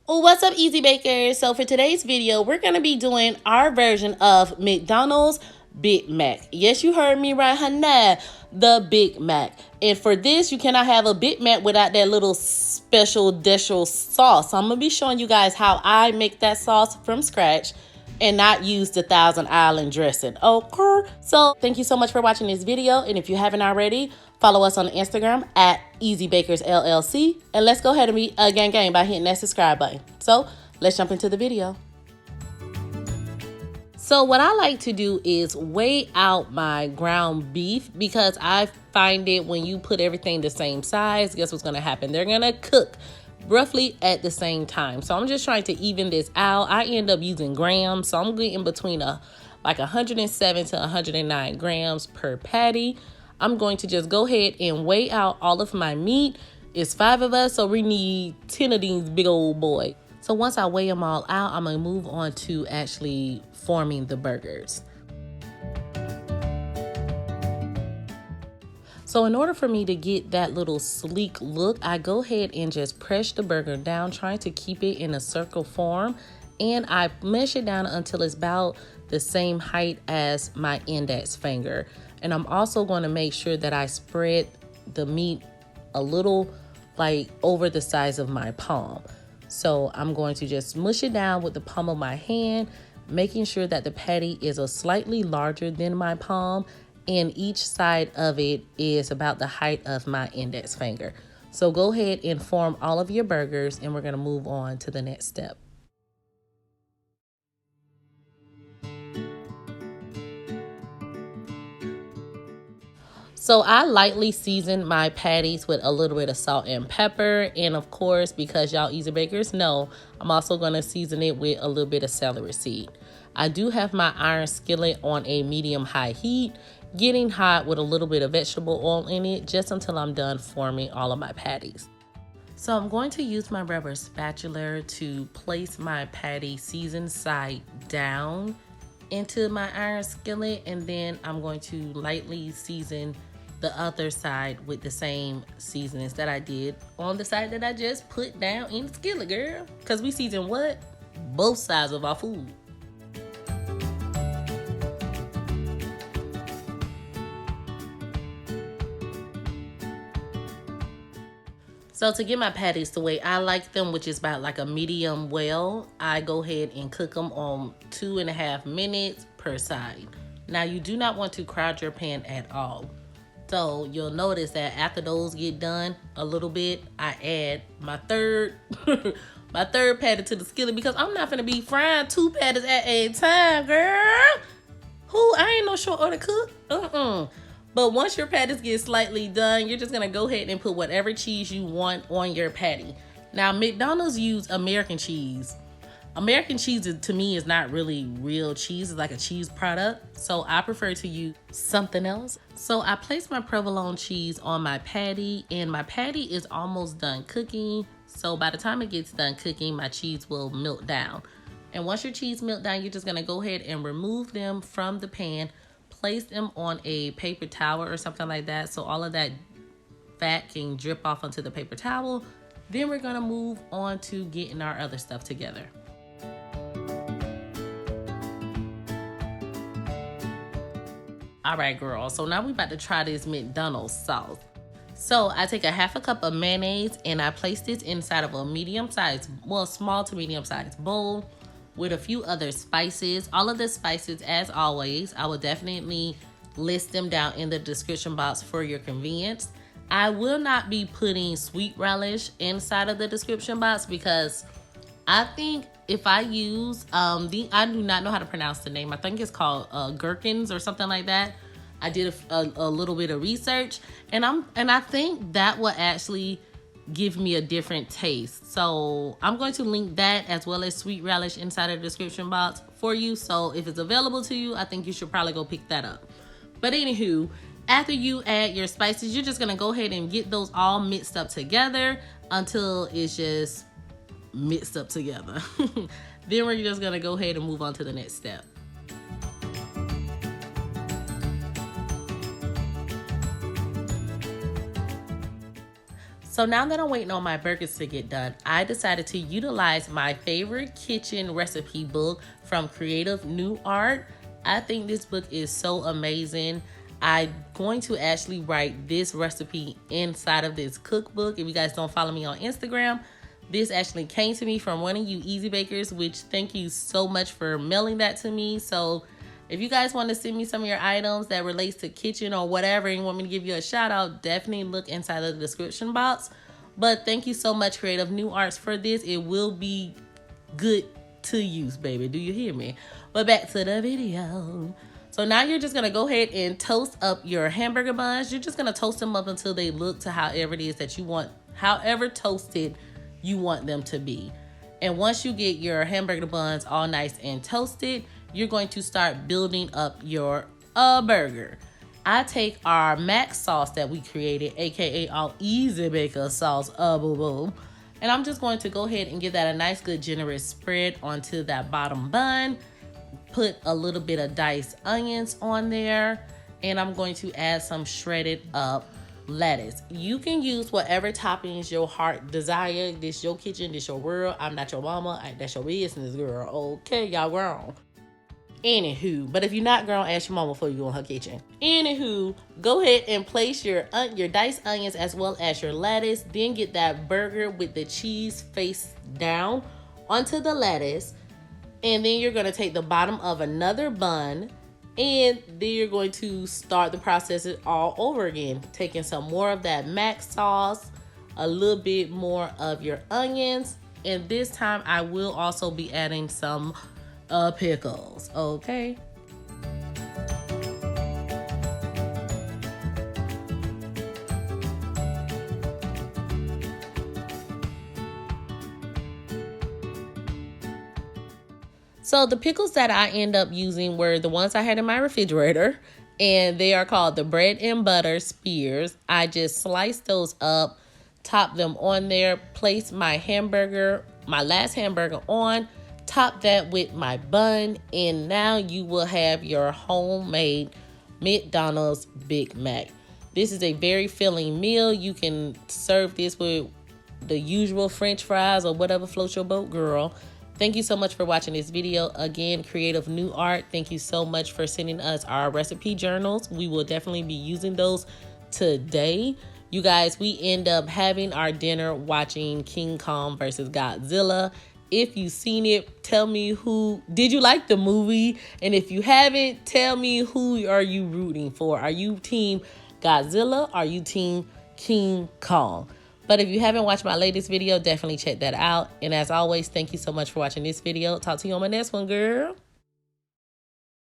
What's up, Easy Bakers? So for today's video, we're going to be doing our version of McDonald's Big Mac. Yes, you heard me right, honey. The Big Mac. And for this, you cannot have a Big Mac without that little special sauce. So I'm going to be showing you guys how I make that sauce from scratch and not use the Thousand Island dressing. Okay? So thank you so much for watching this video. And if you haven't already, follow us on Instagram at Bakers LLC. And let's go ahead and be a gang by hitting that subscribe button. So let's jump into the video. So what I like to do is weigh out my ground beef because I find it when you put everything the same size, guess what's going to happen? They're going to cook roughly at the same time. So I'm just trying to even this out. I end up using grams. So I'm getting between like 107 to 109 grams per patty. I'm going to just go ahead and weigh out all of my meat. It's 5 of us, so we need 10 of these big old boys. So once I weigh them all out, I'm going to move on to actually forming the burgers. So in order for me to get that little sleek look, I go ahead and just press the burger down, trying to keep it in a circle form. And I mesh it down until it's about the same height as my index finger. And I'm also going to make sure that I spread the meat a little like over the size of my palm. So I'm going to just mush it down with the palm of my hand, making sure that the patty is a slightly larger than my palm, and each side of it is about the height of my index finger. So go ahead and form all of your burgers, and we're going to move on to the next step. So I lightly season my patties with a little bit of salt and pepper. And of course, because y'all Easy Bakers know, I'm also going to season it with a little bit of celery seed. I do have my iron skillet on a medium-high heat, getting hot with a little bit of vegetable oil in it, just until I'm done forming all of my patties. So I'm going to use my rubber spatula to place my patty seasoned side down into my iron skillet, and then I'm going to lightly season the other side with the same seasonings that I did on the side that I just put down in the skillet, girl. Because we season what? Both sides of our food. So to get my patties the way I like them, which is about like a medium well, I go ahead and cook them on 2.5 minutes per side. Now you do not want to crowd your pan at all. So you'll notice that after those get done a little bit, I add my third my third patty to the skillet, because I'm not gonna be frying 2 patties at a time, girl. I ain't no short order cook. But once your patties get slightly done, you're just gonna go ahead and put whatever cheese you want on your patty. Now, McDonald's use American cheese. American cheese to me is not really real cheese. It's like a cheese product. So I prefer to use something else. So I place my provolone cheese on my patty, and my patty is almost done cooking. So by the time it gets done cooking, my cheese will melt down. And once your cheese melt down, you're just gonna go ahead and remove them from the pan, place them on a paper towel or something like that, so all of that fat can drip off onto the paper towel. Then we're gonna move on to getting our other stuff together. All right, girl, so now we're about to try this McDonald's sauce. So I take a 1/2 cup of mayonnaise and I place this inside of a small to medium sized bowl with a few other spices. All of the spices, as always, I will definitely list them down in the description box for your convenience. I will not be putting sweet relish inside of the description box because I think if I use I do not know how to pronounce the name. I think it's called gherkins or something like that. I did a little bit of research, and I think that will actually give me a different taste. So I'm going to link that as well as sweet relish inside of the description box for you. So if it's available to you, I think you should probably go pick that up. But anywho, after you add your spices, you're just gonna go ahead and get those all mixed up together until it's just mixed up together. Then we're just gonna go ahead and move on to the next step. So now that I'm waiting on my burgers to get done, I decided to utilize my favorite kitchen recipe book from Creative New Art. I think this book is so amazing. I'm going to actually write this recipe inside of this cookbook. If you guys don't follow me on Instagram, this actually came to me from one of you easy bakers, which thank you so much for mailing that to me. So if you guys want to send me some of your items that relates to kitchen or whatever and you want me to give you a shout out, definitely look inside of the description box. But thank you so much, Creative New Arts, for this. It will be good to use, baby. Do you hear me? But back to the video. So now you're just going to go ahead and toast up your hamburger buns. You're just going to toast them up until they look to however it is that you want, however toasted you want them to be. And once you get your hamburger buns all nice and toasted, you're going to start building up your burger. I take our mac sauce that we created, aka our easy baker sauce, and I'm just going to go ahead and give that a nice good generous spread onto that bottom bun. Put a little bit of diced onions on there, and I'm going to add some shredded up lettuce. You can use whatever toppings your heart desire. This your kitchen, this your world. I'm not your mama. That's your business, girl. Okay, y'all grown. Anywho, but if you're not grown, ask your mama before you go in her kitchen. Anywho, go ahead and place your diced onions as well as your lettuce. Then get that burger with the cheese face down onto the lettuce. And then you're going to take the bottom of another bun, and then you're going to start the process all over again. Taking some more of that mac sauce, a little bit more of your onions, and this time I will also be adding some pickles, okay? So the pickles that I end up using were the ones I had in my refrigerator, and they are called the bread and butter spears. I just sliced those up, top them on there, place my last hamburger on, top that with my bun, and now you will have your homemade McDonald's Big Mac. This is a very filling meal. You can serve this with the usual French fries or whatever floats your boat, girl. Thank you so much for watching this video. Again, Creative New Art, thank you so much for sending us our recipe journals. We will definitely be using those today. You guys, we end up having our dinner watching King Kong versus Godzilla. If you've seen it, tell me did you like the movie? And if you haven't, tell me who are you rooting for? Are you team Godzilla? Are you team King Kong? But if you haven't watched my latest video, definitely check that out. And as always, thank you so much for watching this video. Talk to you on my next one, girl.